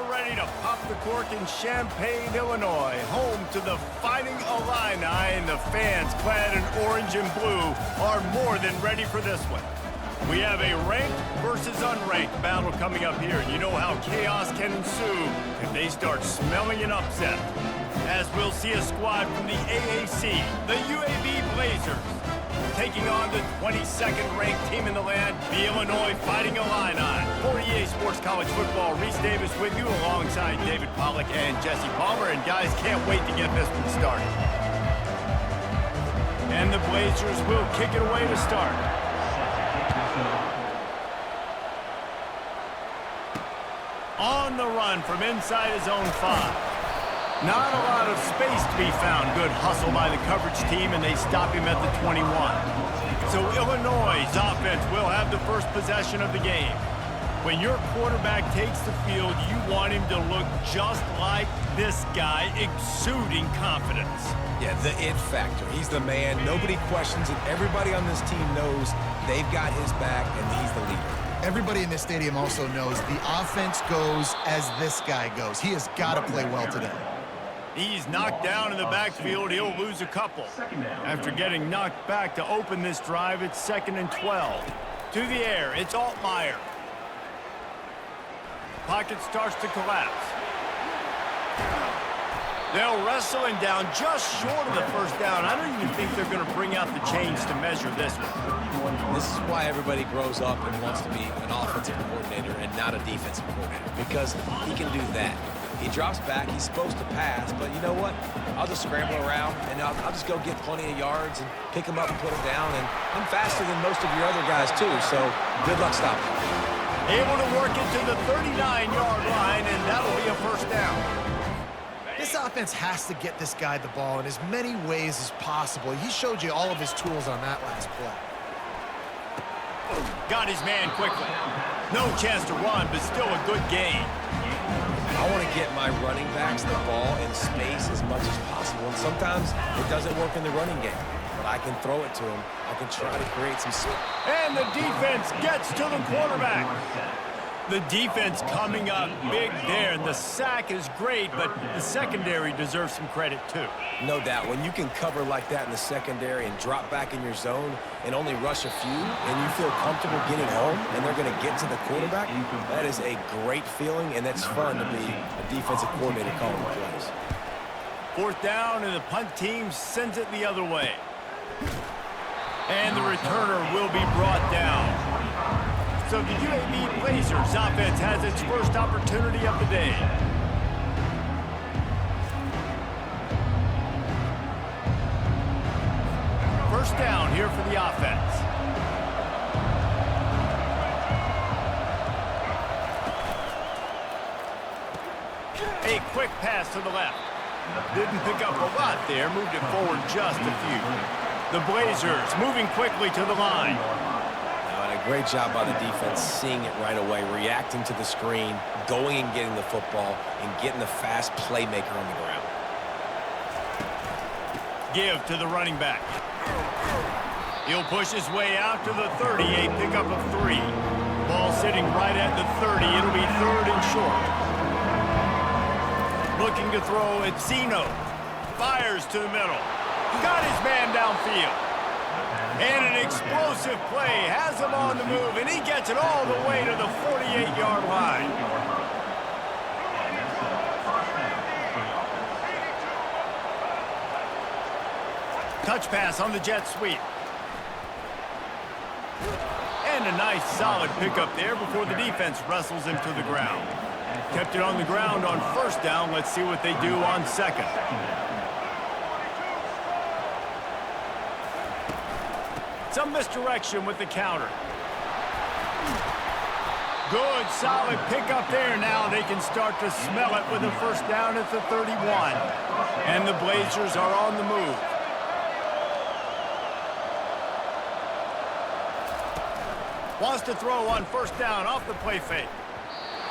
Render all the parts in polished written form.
ready to pop the cork in Champaign, Illinois, home to the Fighting Illini, and the fans clad in orange and blue are more than ready for this one. We have a ranked versus unranked battle coming up here, and you know how chaos can ensue if they start smelling an upset. As we'll see a squad from the AAC, the UAB Blazers, taking on the 22nd ranked team in the land, the Illinois Fighting Illini. 48 Sports College Football, Reese Davis with you alongside David Pollack and Jesse Palmer. And guys, can't wait to get this one started. And the Blazers will kick it away to start. On the run from inside his own 5. Not a lot of space to be found. Good hustle by the coverage team, and they stop him at the 21. So Illinois' offense will have the first possession of the game. When your quarterback takes the field, you want him to look just like this guy, exuding confidence. Yeah, the it factor. He's the man. Nobody questions it. Everybody on this team knows they've got his back, and he's the leader. Everybody in this stadium also knows the offense goes as this guy goes. He has got to play well today. He's knocked down in the backfield. He'll lose a couple. After getting knocked back to open this drive, it's 2nd and 12. To the air, it's Altmaier. Pocket starts to collapse. They'll wrestle him down just short of the first down. I don't even think they're going to bring out the chains to measure this one. This is why everybody grows up and wants to be an offensive coordinator and not a defensive coordinator, because he can do that. He drops back, he's supposed to pass, but you know what? I'll just scramble around, and I'll just go get plenty of yards and pick him up and put him down, and I'm faster than most of your other guys, too, so good luck stopping. Able to work it to the 39-yard line, and that'll be a first down. This offense has to get this guy the ball in as many ways as possible. He showed you all of his tools on that last play. Got his man quickly. No chance to run, but still a good gain. I want to get my running backs the ball in space as much as possible, and sometimes it doesn't work in the running game, but I can throw it to him. I can try to create some space. And the defense gets to the quarterback. The defense coming up big there, and the sack is great, but the secondary deserves some credit too. No doubt. When you can cover like that in the secondary and drop back in your zone and only rush a few, and you feel comfortable getting home, and they're going to get to the quarterback, that is a great feeling, and that's fun to be a defensive coordinator calling the plays. 4th down, and the punt team sends it the other way. And the returner will be brought down. So the UAB Blazers offense has its first opportunity of the day. First down here for the offense. A quick pass to the left. Didn't pick up a lot there, moved it forward just a few. The Blazers moving quickly to the line. Great job by the defense, seeing it right away, reacting to the screen, going and getting the football, and getting the fast playmaker on the ground. Give to the running back. He'll push his way out to the 30, a pickup of 3. Ball sitting right at the 30. It'll be 3rd and short. Looking to throw at Zeno. Fires to the middle. Got his man downfield. And an explosive play has him on the move, and he gets it all the way to the 48-yard line. Touch pass on the jet sweep. And a nice solid pickup there before the defense wrestles him to the ground. Kept it on the ground on 1st down. Let's see what they do on 2nd. Some misdirection with the counter. Good, solid pickup there. Now they can start to smell it with a first down at the 31. And the Blazers are on the move. Wants to throw on 1st down off the play fake.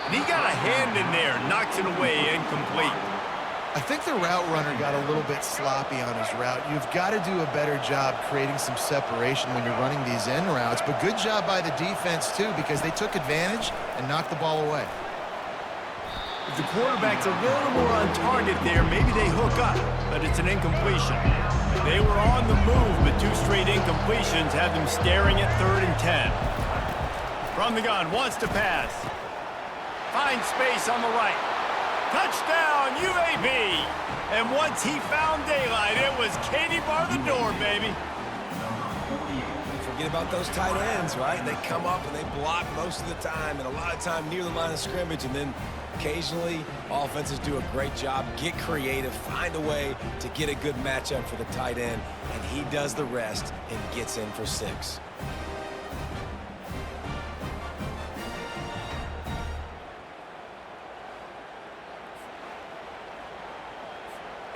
And he got a hand in there, knocks it away, incomplete. I think the route runner got a little bit sloppy on his route. You've got to do a better job creating some separation when you're running these end routes. But good job by the defense, too, because they took advantage and knocked the ball away. If the quarterback's a little more on target there, maybe they hook up, but it's an incompletion. They were on the move, but 2 straight incompletions have them staring at 3rd and 10. From the gun, wants to pass. Finds space on the right. Touchdown, UAB! And once he found daylight, it was Katie bar the door, baby. Forget about those tight ends, right? They come up and they block most of the time, and a lot of time near the line of scrimmage, and then occasionally offenses do a great job, get creative, find a way to get a good matchup for the tight end, and he does the rest and gets in for 6.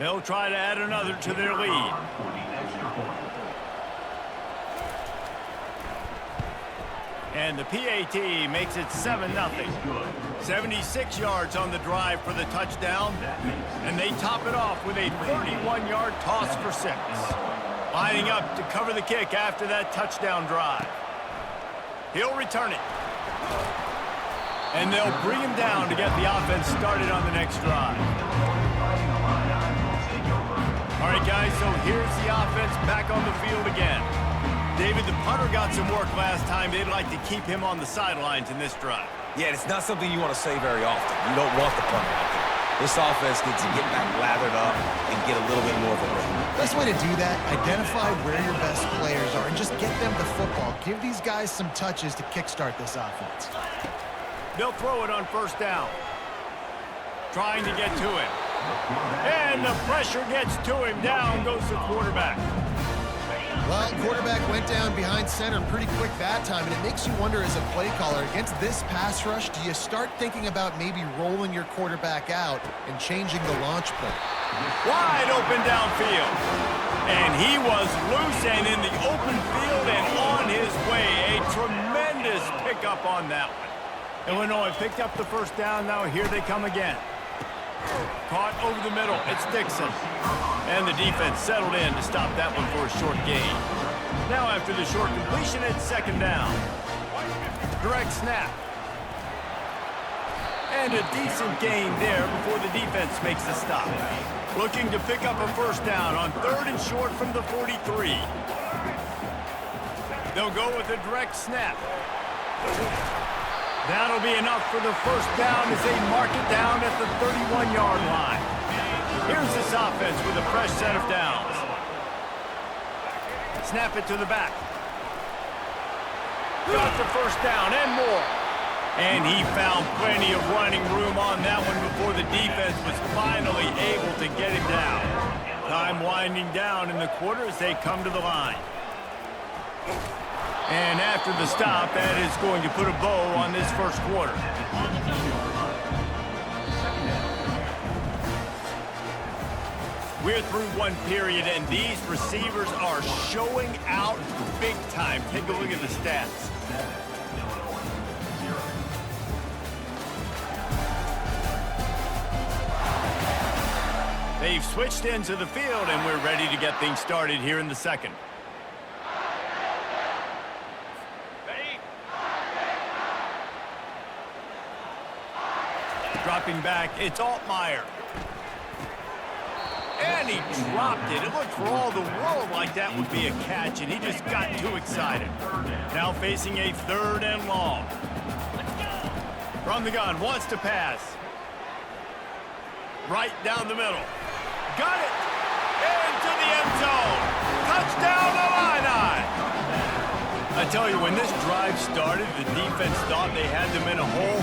They'll try to add another to their lead. And the PAT makes it 7-0. 76 yards on the drive for the touchdown. And they top it off with a 31-yard toss for 6. Lining up to cover the kick after that touchdown drive. He'll return it. And they'll bring him down to get the offense started on the next drive. All right, guys, so here's the offense back on the field again. David, the punter got some work last time. They'd like to keep him on the sidelines in this drive. Yeah, it's not something you want to say very often. You don't want the punter out there. This offense needs to get back lathered up and get a little bit more of a rhythm. Best way to do that, identify where your best players are and just get them the football. Give these guys some touches to kickstart this offense. They'll throw it on 1st down. Trying to get to him. And the pressure gets to him. Down goes the quarterback. Well, quarterback went down behind center pretty quick that time, and it makes you wonder as a play caller, against this pass rush, do you start thinking about maybe rolling your quarterback out and changing the launch point? Wide open downfield. And he was loose and in the open field and on his way. A tremendous pickup on that one. Illinois picked up the 1st down. Now here they come again. Caught over the middle. It's Dixon. And the defense settled in to stop that one for a short gain. Now after the short completion, it's 2nd down. Direct snap. And a decent gain there before the defense makes the stop. Looking to pick up a 1st down on 3rd and short from the 43. They'll go with a direct snap. That'll be enough for the 1st down as they mark it down at the 31-yard line. Here's this offense with a fresh set of downs. Snap it to the back. Got the 1st down and more. And he found plenty of running room on that one before the defense was finally able to get him down. Time winding down in the quarter as they come to the line. And after the stop, that is going to put a bow on this 1st quarter. We're through 1 period, and these receivers are showing out big time. Take a look at the stats. They've switched into the field, and we're ready to get things started here in the 2nd. Dropping back, it's Altmaier. And he dropped it. It looked for all the world like that would be a catch, and he just got too excited. Now facing a 3rd and long. From the gun, wants to pass. Right down the middle. Got it! Into the end zone. Touchdown, Illini! I tell you, when this drive started, the defense thought they had them in a hole.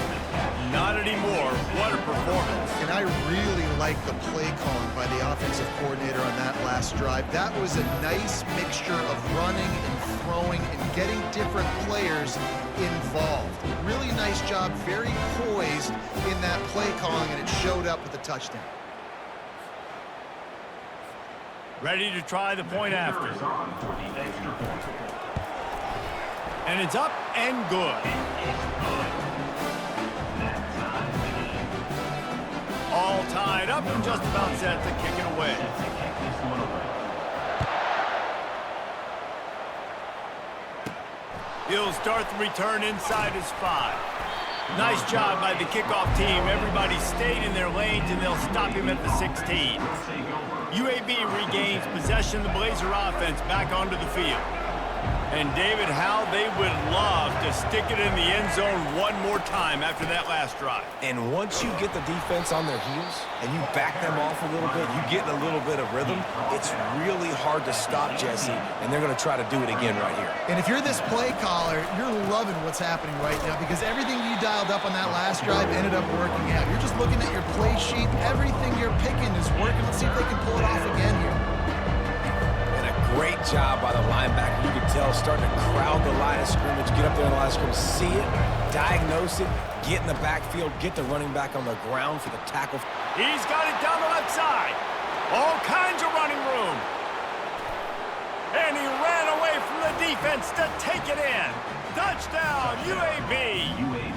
Not anymore. What a performance. And I really like the play calling by the offensive coordinator on that last drive. That was a nice mixture of running and throwing and getting different players involved. Really nice job, very poised in that play calling, and it showed up with a touchdown. Ready to try the point after. And it's up and good. All tied up and just about set to kick it away. He'll start the return inside his 5. Nice job by the kickoff team. Everybody stayed in their lanes, and they'll stop him at the 16. UAB regains possession of the Blazer offense back onto the field. And, David, how they would love to stick it in the end zone one more time after that last drive. And once you get the defense on their heels and you back them off a little bit, you get in a little bit of rhythm, it's really hard to stop, Jesse, and they're going to try to do it again right here. And if you're this play caller, you're loving what's happening right now because everything you dialed up on that last drive ended up working out. You're just looking at your play sheet. Everything you're picking is working. Let's see if they can pull it off again here. Great job by the linebacker. You can tell starting to crowd the line of scrimmage, get up there in the line of scrimmage, see it, diagnose it, get in the backfield, get the running back on the ground for the tackle. He's got it down the left side. All kinds of running room. And he ran away from the defense to take it in. Touchdown, UAB.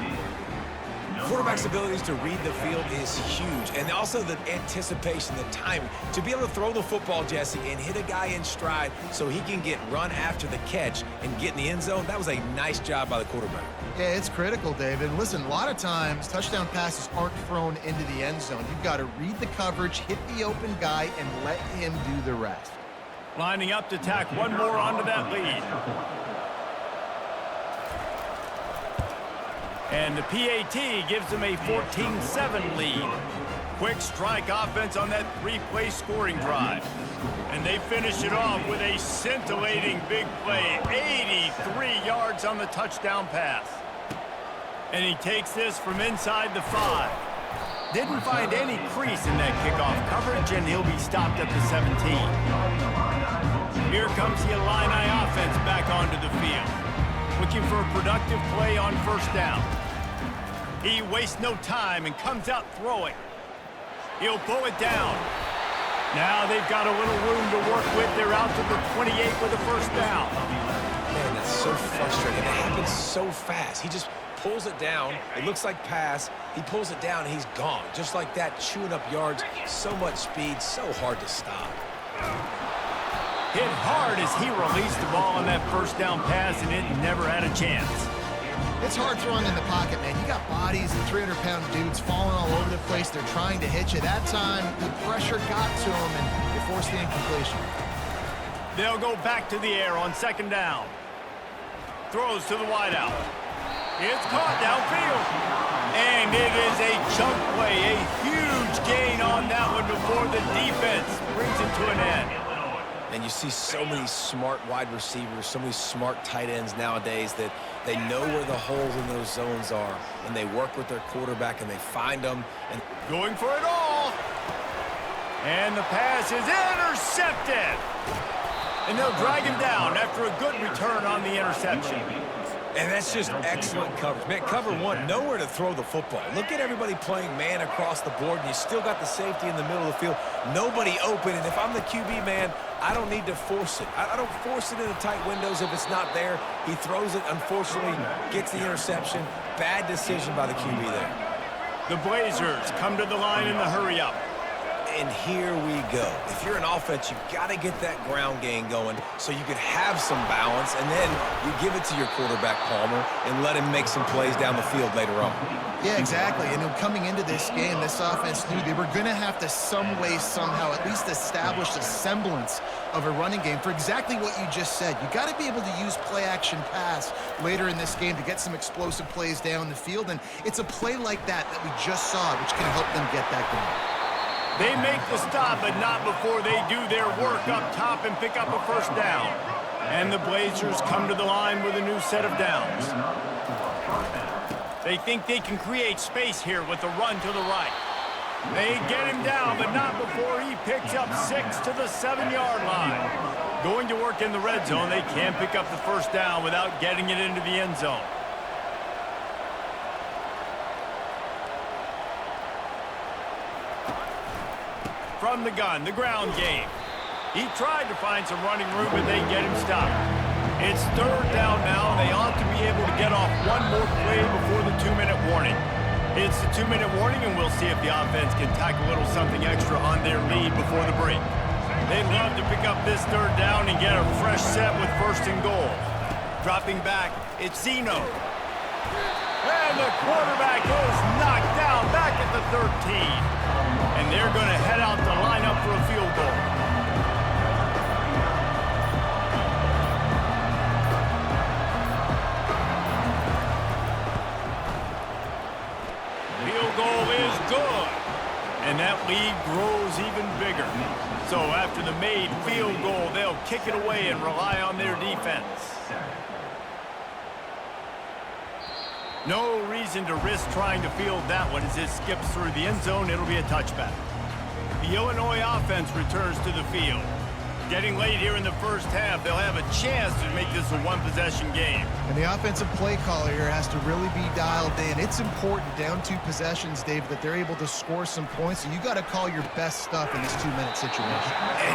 Quarterback's abilities to read the field is huge, and also the anticipation, the timing. To be able to throw the football, Jesse, and hit a guy in stride so he can get run after the catch and get in the end zone, that was a nice job by the quarterback. Yeah, it's critical, David. Listen, a lot of times touchdown passes aren't thrown into the end zone. You've got to read the coverage, hit the open guy, and let him do the rest. Lining up to tack one more onto that lead. And the PAT gives them a 14-7 lead. Quick strike offense on that three-play scoring drive. And they finish it off with a scintillating big play. 83 yards on the touchdown pass. And he takes this from inside the 5. Didn't find any crease in that kickoff coverage, and he'll be stopped at the 17. Here comes the Illini offense back onto the field. Looking for a productive play on first down. He wastes no time and comes out throwing. He'll pull it down. Now they've got a little room to work with. They're out to the 28 with a first down. Man, that's so frustrating. It happens so fast. He just pulls it down. It looks like pass. He pulls it down, and he's gone. Just like that, chewing up yards. So much speed, so hard to stop. Hit hard as he released the ball on that first down pass, and it never had a chance. It's hard throwing in the pocket, man. You got bodies and 300-pound dudes falling all over the place. They're trying to hit you. That time, the pressure got to them, and you forced the incompletion. They'll go back to the air on second down. Throws to the wideout. It's caught downfield. And it is a chunk play, a huge gain on that one before the defense brings it to an end. And you see so many smart wide receivers, so many smart tight ends nowadays that they know where the holes in those zones are, and they work with their quarterback, and they find them. And going for it all. And the pass is intercepted. And they'll drag him down after a good return on the interception. And that's just excellent coverage. Man, cover one, nowhere to throw the football. Look at everybody playing man across the board, and you still got the safety in the middle of the field. Nobody open, and if I'm the QB, man, I don't need to force it. I don't force it into tight windows if it's not there. He throws it, unfortunately, gets the interception. Bad decision by the QB there. The Blazers come to the line in the hurry-up. And here we go. If you're an offense, you've got to get that ground game going so you can have some balance, and then you give it to your quarterback, Palmer, and let him make some plays down the field later on. Yeah, exactly. And coming into this game, this offense knew they were going to have to some way, somehow, at least establish a semblance of a running game for exactly what you just said. You got to be able to use play-action pass later in this game to get some explosive plays down the field, and it's a play like that we just saw, which can help them get that going. They make the stop, but not before they do their work up top and pick up a first down. And the Blazers come to the line with a new set of downs. They think they can create space here with the run to the right. They get him down, but not before he picks up 6 to the 7-yard line. Going to work in the red zone, they can't pick up the first down without getting it into the end zone. From the gun, the ground game. He tried to find some running room, but they get him stopped. It's third down now. They ought to be able to get off one more play before the 2-minute warning. It's the 2-minute warning, and we'll see if the offense can tack a little something extra on their lead before the break. They'd love to pick up this third down and get a fresh set with first and goal. Dropping back, it's Zeno. And the quarterback is knocked down back at the 13. And they're going to head out to line up for a field goal. Field goal is good. And that lead grows even bigger. So after the made field goal, they'll kick it away and rely on their defense. No reason to risk trying to field that one as it skips through the end zone. It'll be a touchback. The Illinois offense returns to the field. Getting late here in the first half, they'll have a chance to make this a one-possession game. And the offensive play caller here has to really be dialed in. It's important down 2 possessions, Dave, that they're able to score some points. So you got to call your best stuff in this 2-minute situation.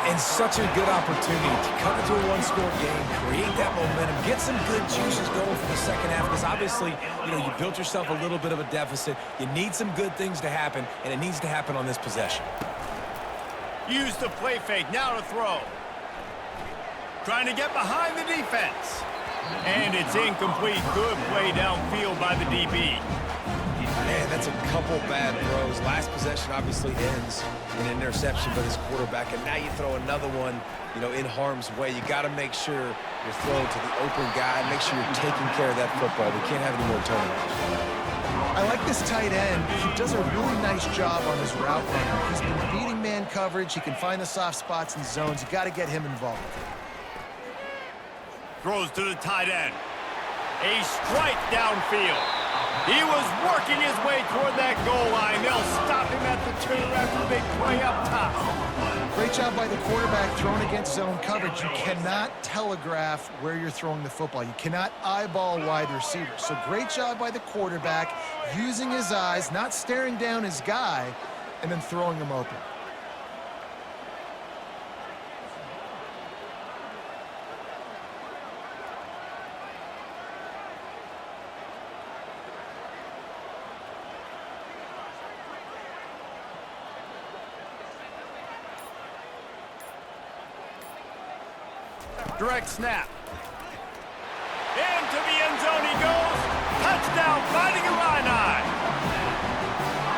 And such a good opportunity to cut into a one-score game, create that momentum, get some good juices going for the second half. Because obviously, you built yourself a little bit of a deficit. You need some good things to happen, and it needs to happen on this possession. Use the play fake, now to throw. Trying to get behind the defense. And it's incomplete. Good play downfield by the DB. Man, that's a couple bad throws. Last possession obviously ends in an interception by this quarterback, and now you throw another one, in harm's way. You got to make sure you're throwing to the open guy. Make sure you're taking care of that football. We can't have any more turnovers. I like this tight end. He does a really nice job on his route runner. He's been beating man coverage. He can find the soft spots and zones. You got to get him involved. Throws to the tight end. A strike downfield. He was working his way toward that goal line. They'll stop him at the 2 after the big play up top. Great job by the quarterback throwing against zone coverage. You cannot telegraph where you're throwing the football. You cannot eyeball wide receivers. So great job by the quarterback using his eyes, not staring down his guy, and then throwing him open. Direct snap. Into the end zone he goes. Touchdown, fighting Illini.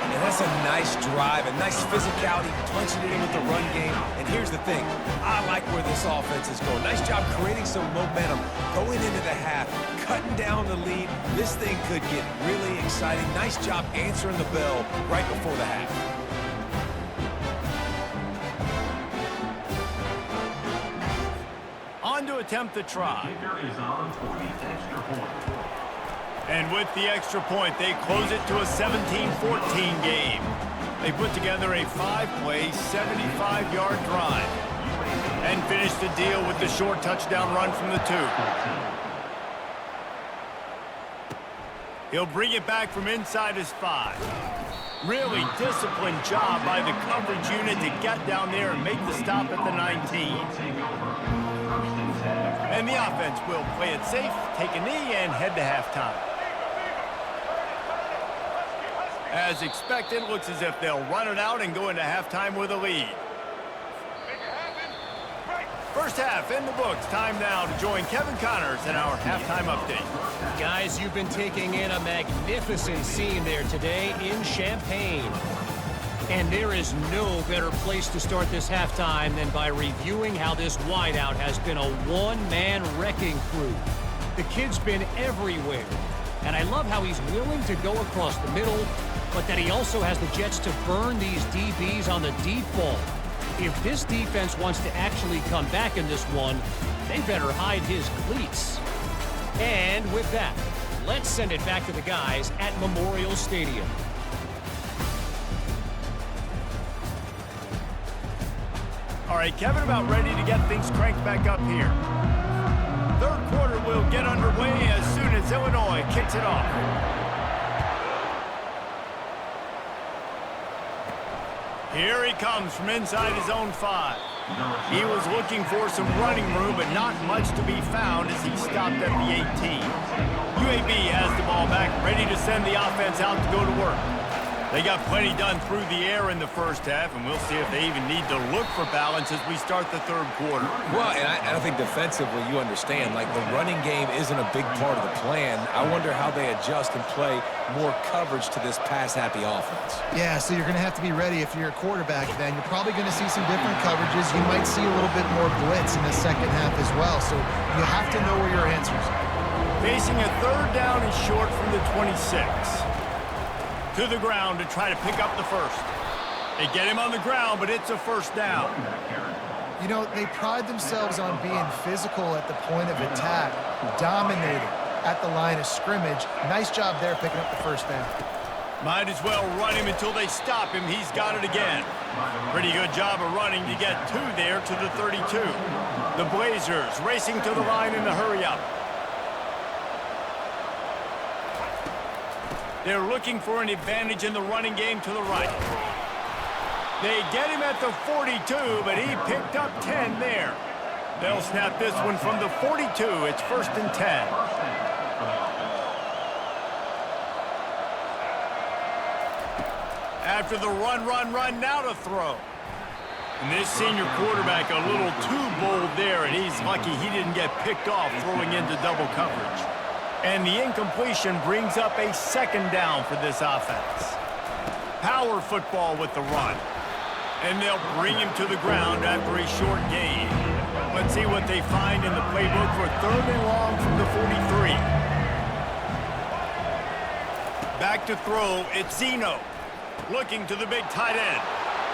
And that's a nice drive, a nice physicality, punching it in with the run game. And here's the thing. I like where this offense is going. Nice job creating some momentum, going into the half, cutting down the lead. This thing could get really exciting. Nice job answering the bell right before the half. On to attempt the try. And with the extra point, they close it to a 17-14 game. They put together a 5-play, 75-yard drive and finish the deal with the short touchdown run from the 2. He'll bring it back from inside his 5. Really disciplined job by the coverage unit to get down there and make the stop at the 19. And the offense will play it safe, take a knee, and head to halftime. As expected, looks as if they'll run it out and go into halftime with a lead. First half in the books. Time now to join Kevin Connors in our halftime update. Guys, you've been taking in a magnificent scene there today in Champaign. And there is no better place to start this halftime than by reviewing how this wideout has been a one-man wrecking crew. The kid's been everywhere. And I love how he's willing to go across the middle, but that he also has the jets to burn these DBs on the deep ball. If this defense wants to actually come back in this one, they better hide his cleats. And with that, let's send it back to the guys at Memorial Stadium. All right, Kevin, about ready to get things cranked back up here. Third quarter will get underway as soon as Illinois kicks it off. Here he comes from inside his own 5. He was looking for some running room, but not much to be found as he stopped at the 18. UAB has the ball back, ready to send the offense out to go to work. They got plenty done through the air in the first half, and we'll see if they even need to look for balance as we start the third quarter. Well, and I think defensively, you understand, like the running game isn't a big part of the plan. I wonder how they adjust and play more coverage to this pass-happy offense. Yeah, so you're going to have to be ready if you're a quarterback then. You're probably going to see some different coverages. You might see a little bit more blitz in the second half as well, so you have to know where your answers are. Facing a third down and short from the 26. To the ground to try to pick up the first. They get him on the ground, but it's a first down. You know, they pride themselves on being physical at the point of attack, dominating at the line of scrimmage. Nice job there picking up the first down. Might as well run him until they stop him. He's got it again. Pretty good job of running to get two there to the 32. The Blazers racing to the line in the hurry-up. They're looking for an advantage in the running game to the right. They get him at the 42, but he picked up 10 there. They'll snap this one from the 42. It's 1st and 10. After the run, now to throw. And this senior quarterback a little too bold there, and he's lucky he didn't get picked off throwing into double coverage. And the incompletion brings up a second down for this offense. Power football with the run. And they'll bring him to the ground after a short gain. Let's see what they find in the playbook for 3rd and long from the 43. Back to throw, it's Zeno. Looking to the big tight end.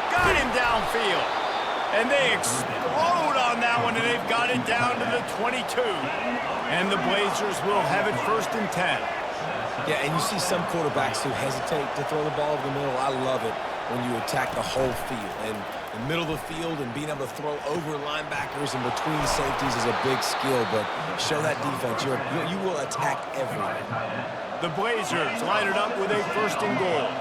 Got him downfield. And they explode on that one, and they've got it down to the 22. And the Blazers will have it 1st and 10. Yeah, and you see some quarterbacks who hesitate to throw the ball over the middle. I love it when you attack the whole field. And the middle of the field and being able to throw over linebackers and between safeties is a big skill, but show that defense. You will attack everything. The Blazers line it up with a 1st and goal.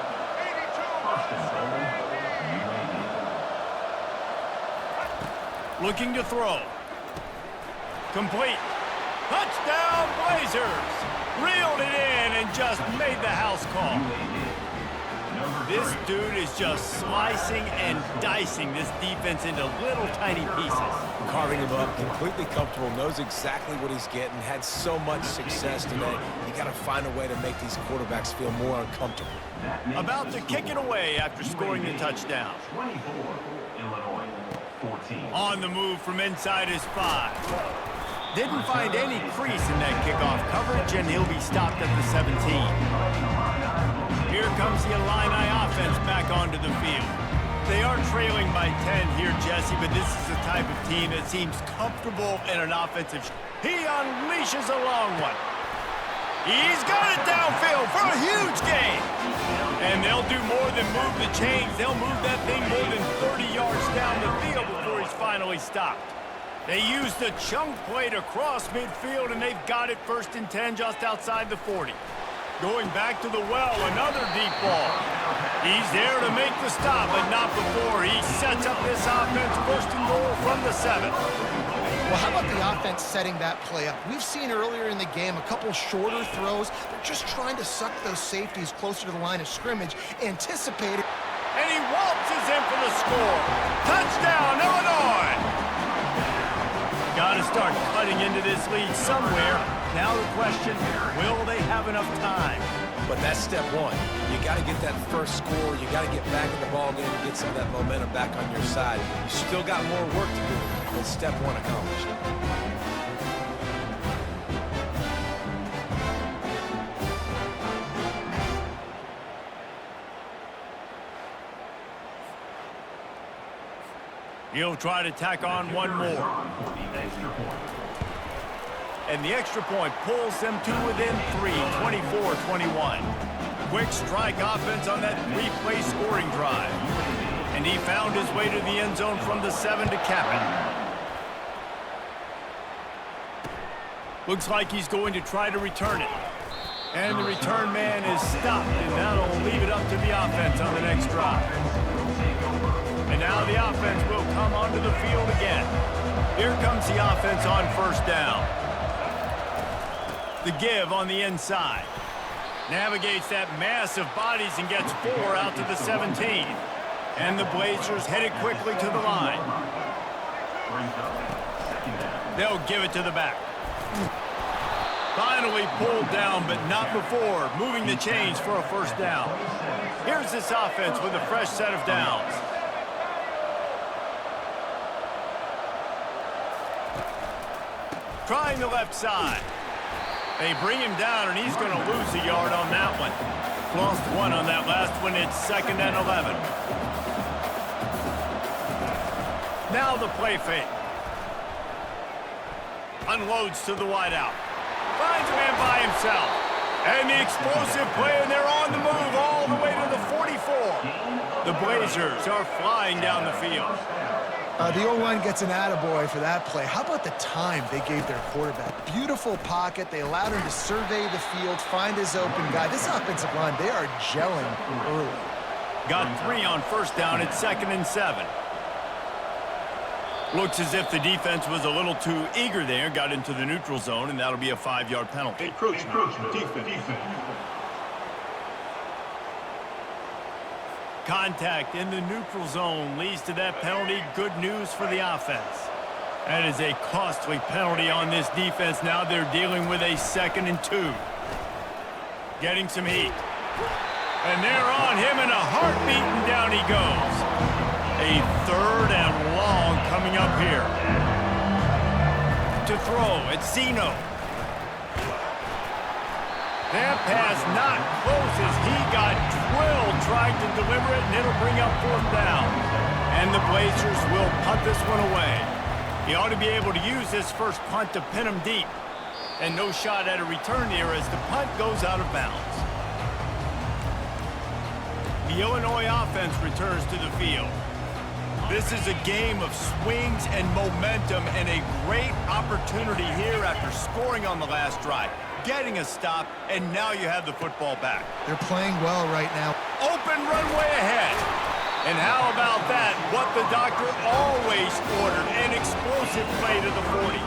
Looking to throw. Complete. Touchdown, Blazers! Reeled it in and just made the house call. This dude is just slicing and dicing this defense into little tiny pieces. Carving him up, completely comfortable, knows exactly what he's getting, had so much success today. You got to find a way to make these quarterbacks feel more uncomfortable. About to kick it away after scoring the touchdown. On the move from inside his 5. Didn't find any crease in that kickoff coverage, and he'll be stopped at the 17. Here comes the Illini offense back onto the field. They are trailing by 10 here, Jesse, but this is the type of team that seems comfortable in an offensive. He unleashes a long one. He's got it downfield for a huge gain. And they'll do more than move the chains. They'll move that thing more than 30 yards down the field before he's finally stopped. They use the chunk play to cross midfield, and they've got it 1st and 10 just outside the 40. Going back to the well, another deep ball. He's there to make the stop, but not before. He sets up this offense 1st and goal from the 7. Well, how about the offense setting that play up? We've seen earlier in the game a couple shorter throws. They're just trying to suck those safeties closer to the line of scrimmage, anticipating. And he waltzes in for the score. Touchdown, Illinois! Got to start cutting into this lead somewhere. Now the question, will they have enough time? But that's step one. You got to get that first score. You got to get back in the ball game and get some of that momentum back on your side. You still got more work to do, but step one accomplished. He'll try to tack on one more. And the extra point pulls them to within 3, 24-21. Quick strike offense on that 3-play scoring drive. And he found his way to the end zone from the 7 to cap it. Looks like he's going to try to return it. And the return man is stopped, and that'll leave it up to the offense on the next drive. And now the offense will come onto the field again. Here comes the offense on 1st down. The give on the inside. Navigates that mass of bodies and gets 4 out to the 17. And the Blazers headed quickly to the line. They'll give it to the back. Finally pulled down, but not before moving the chains for a first down. Here's this offense with a fresh set of downs. Trying the left side. They bring him down, and he's going to lose a yard on that one. Lost 1 on that last one. It's 2nd and 11. Now the play fake. Unloads to the wideout. Finds a man by himself. And the explosive play, and they're on the move all the way to the 44. The Blazers are flying down the field. The O-line gets an attaboy for that play. How about the time they gave their quarterback? Beautiful pocket. They allowed him to survey the field, find his open guy. This offensive line, they are gelling early. Got 3 on first down. It's 2nd and 7. Looks as if the defense was a little too eager there. Got into the neutral zone, and that'll be a 5-yard penalty. Encroachment. Defense. Contact in the neutral zone leads to that penalty. Good news for the offense. That is a costly penalty on this defense. Now they're dealing with a 2nd and 2. Getting some heat. And they're on him in a heartbeat, and down he goes. A 3rd and long coming up here. To throw, it's Zeno. That pass not close as he got drilled trying to deliver it, and it'll bring up 4th down. And the Blazers will punt this one away. He ought to be able to use this first punt to pin him deep. And no shot at a return here as the punt goes out of bounds. The Illinois offense returns to the field. This is a game of swings and momentum, and a great opportunity here after scoring on the last drive, getting a stop, and now you have the football back. They're playing well right now. Open runway ahead. And how about that? What the doctor always ordered, an explosive play to the 40.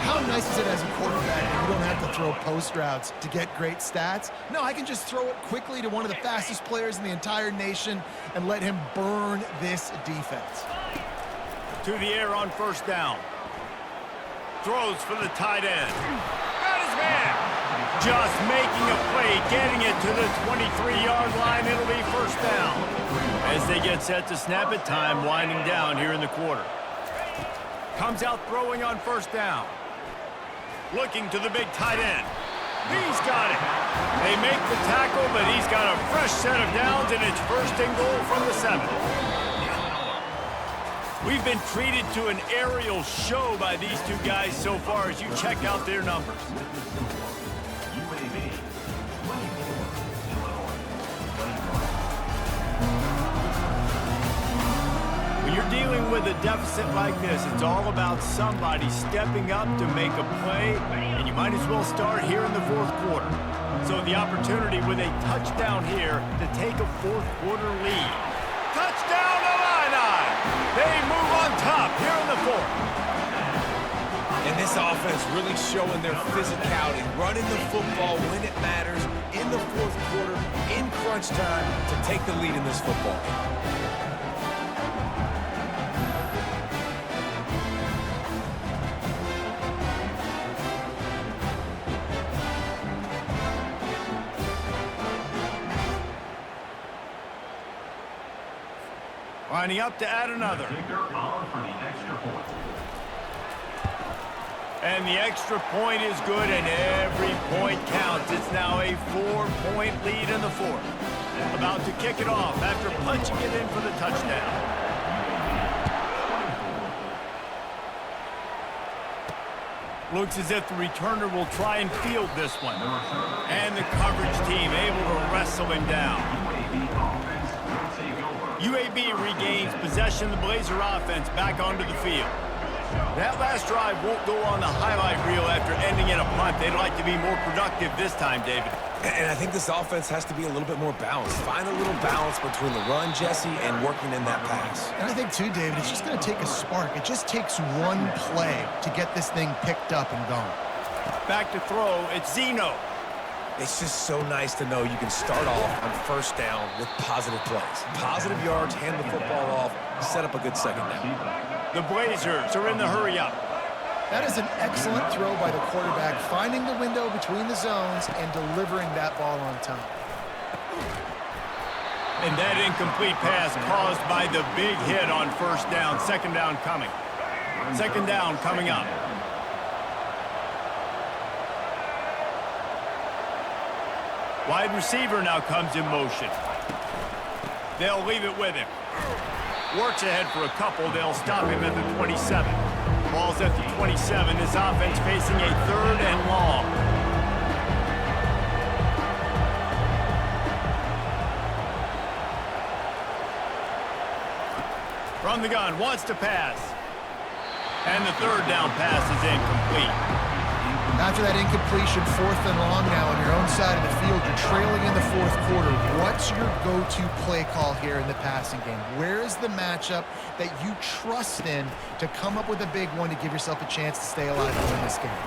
How nice is it as a quarterback that you don't have to throw post routes to get great stats? No, I can just throw it quickly to one of the fastest players in the entire nation and let him burn this defense. To the air on first down. Throws for the tight end. Got his man. Just making a play, getting it to the 23-yard line. It'll be first down. As they get set to snap it, time winding down here in the quarter. Comes out throwing on first down. Looking to the big tight end. He's got it. They make the tackle, but he's got a fresh set of downs, and it's 1st and goal from the 7. We've been treated to an aerial show by these two guys so far as you check out their numbers. When you're dealing with a deficit like this, it's all about somebody stepping up to make a play, and you might as well start here in the 4th quarter. So the opportunity with a touchdown here to take a 4th quarter lead. Touchdown Illini! They move on top here in the 4th. And this offense really showing their physicality, running the football when it matters, in the 4th quarter, in crunch time, to take the lead in this football game. Lining up to add another. And the extra point is good, and every point counts. It's now a 4-point lead in the 4th. About to kick it off after punching it in for the touchdown. Looks as if the returner will try and field this one. And the coverage team able to wrestle him down. UAB regains possession of the Blazer offense back onto the field. That last drive won't go on the highlight reel after ending in a punt. They'd like to be more productive this time, David. And I think this offense has to be a little bit more balanced. Find a little balance between the run, Jesse, and working in that pass. And I think, too, David, it's just going to take a spark. It just takes one play to get this thing picked up and going. Back to throw, it's Zeno. It's just so nice to know you can start off on first down with positive plays. Positive yards, hand the football off, set up a good second down. The Blazers are in the hurry-up. That is an excellent throw by the quarterback, finding the window between the zones and delivering that ball on time. And that incomplete pass caused by the big hit on first down. Second down coming. Second down coming up. Wide receiver now comes in motion. They'll leave it with him. Works ahead for a couple. They'll stop him at the 27. Ball's at the 27. His offense facing a 3rd and long. From the gun, wants to pass. And the 3rd down pass is incomplete. After that incompletion, 4th and long now on your own side of the field, you're trailing in the 4th quarter. What's your go-to play call here in the passing game? Where is the matchup that you trust in to come up with a big one to give yourself a chance to stay alive and win this game?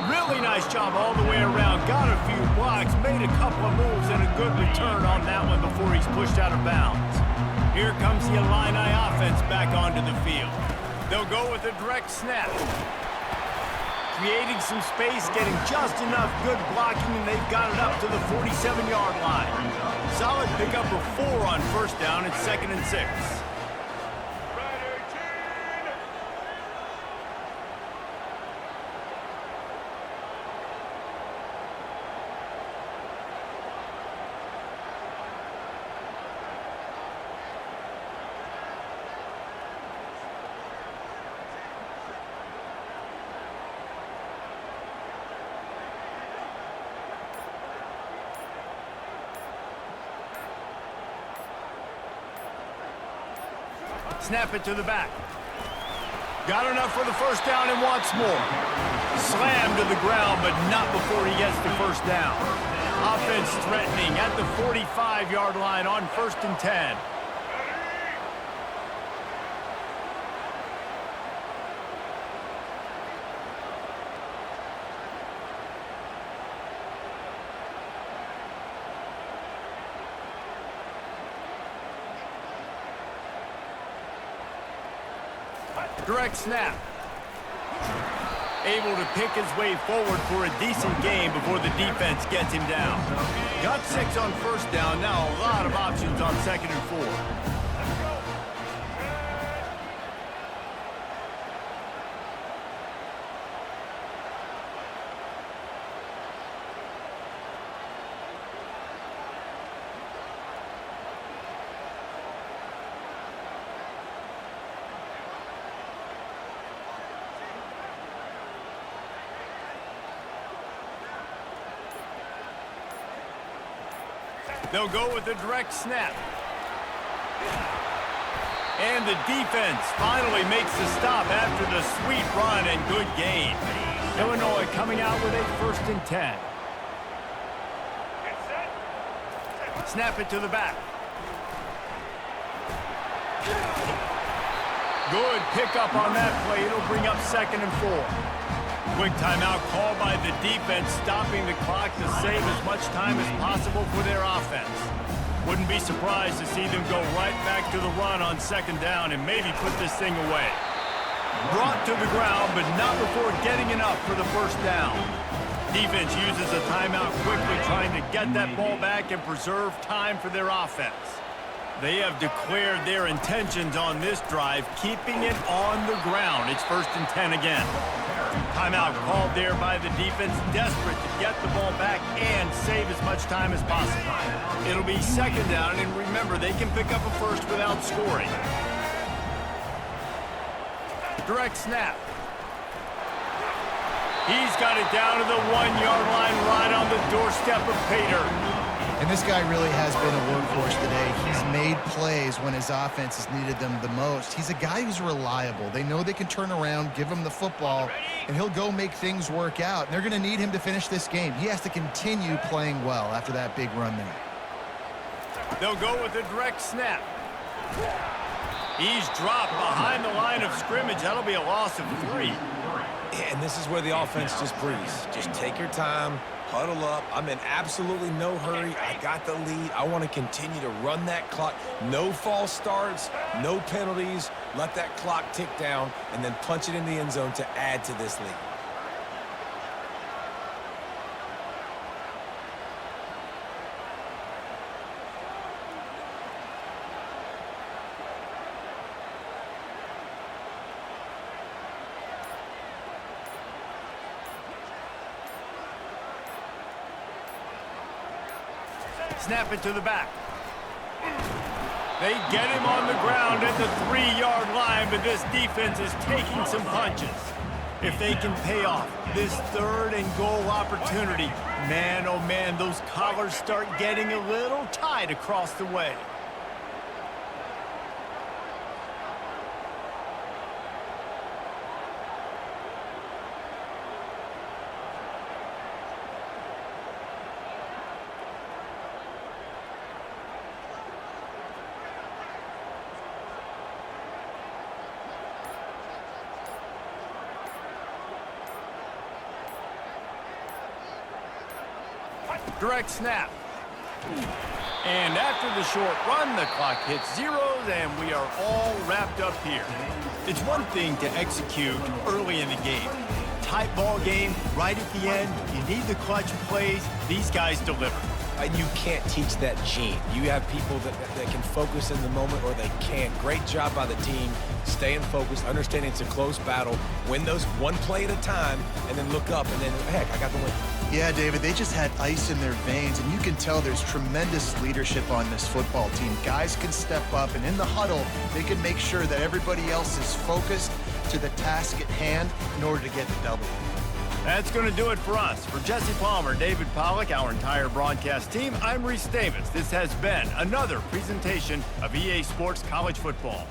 Really nice job all the way around. Got a few blocks, made a couple of moves, and a good return on that one before he's pushed out of bounds. Here comes the Illini offense back onto the field. They'll go with a direct snap. Creating some space, getting just enough good blocking, and they've got it up to the 47-yard line. Solid pickup of 4 on first down. It's 2nd and 6. Snap it to the back. Got enough for the first down and wants more. Slammed to the ground, but not before he gets the first down. Offense threatening at the 45-yard line on 1st and 10. Direct snap. Able to pick his way forward for a decent gain before the defense gets him down. Got 6 on first down. Now a lot of options on 2nd and 4. They'll go with a direct snap. And the defense finally makes the stop after the sweet run and good gain. Illinois coming out with a 1st and 10. Snap it to the back. Good pickup on that play. It'll bring up 2nd and 4. Quick timeout called by the defense, stopping the clock to save as much time as possible for their offense. Wouldn't be surprised to see them go right back to the run on 2nd down and maybe put this thing away. Brought to the ground, but not before getting enough for the first down. Defense uses a timeout quickly, trying to get that ball back and preserve time for their offense. They have declared their intentions on this drive, keeping it on the ground. It's 1st and 10 again. Timeout called there by the defense, desperate to get the ball back and save as much time as possible. It'll be 2nd down, and remember, they can pick up a first without scoring. Direct snap. He's got it down to the 1-yard line, right on the doorstep of Pater. And this guy really has been a workhorse today. He's made plays when his offense has needed them the most. He's a guy who's reliable. They know they can turn around, give him the football, and he'll go make things work out. And they're going to need him to finish this game. He has to continue playing well after that big run there. They'll go with a direct snap. He's dropped behind the line of scrimmage. That'll be a loss of 3. And this is where the offense just breathes. Just take your time, huddle up. I'm in absolutely no hurry. I got the lead. I want to continue to run that clock. No false starts, no penalties. Let that clock tick down, and then punch it in the end zone to add to this lead. Snap it to the back. They get him on the ground at the 3-yard line, but this defense is taking some punches. If they can pay off this 3rd and goal opportunity, man, oh man, those collars start getting a little tight across the way. Direct snap. And after the short run, the clock hits zeros, and we are all wrapped up here. It's one thing to execute early in the game. Tight ball game, right at the end, you need the clutch plays. These guys deliver. You can't teach that gene. You have people that can focus in the moment or they can't. Great job by the team, staying focused, understanding it's a close battle, win those one play at a time, and then look up, and then, heck, I got the win. Yeah, David, they just had ice in their veins, and you can tell there's tremendous leadership on this football team. Guys can step up, and in the huddle, they can make sure that everybody else is focused to the task at hand in order to get the W. That's going to do it for us. For Jesse Palmer, David Pollack, our entire broadcast team, I'm Reese Davis. This has been another presentation of EA Sports College Football.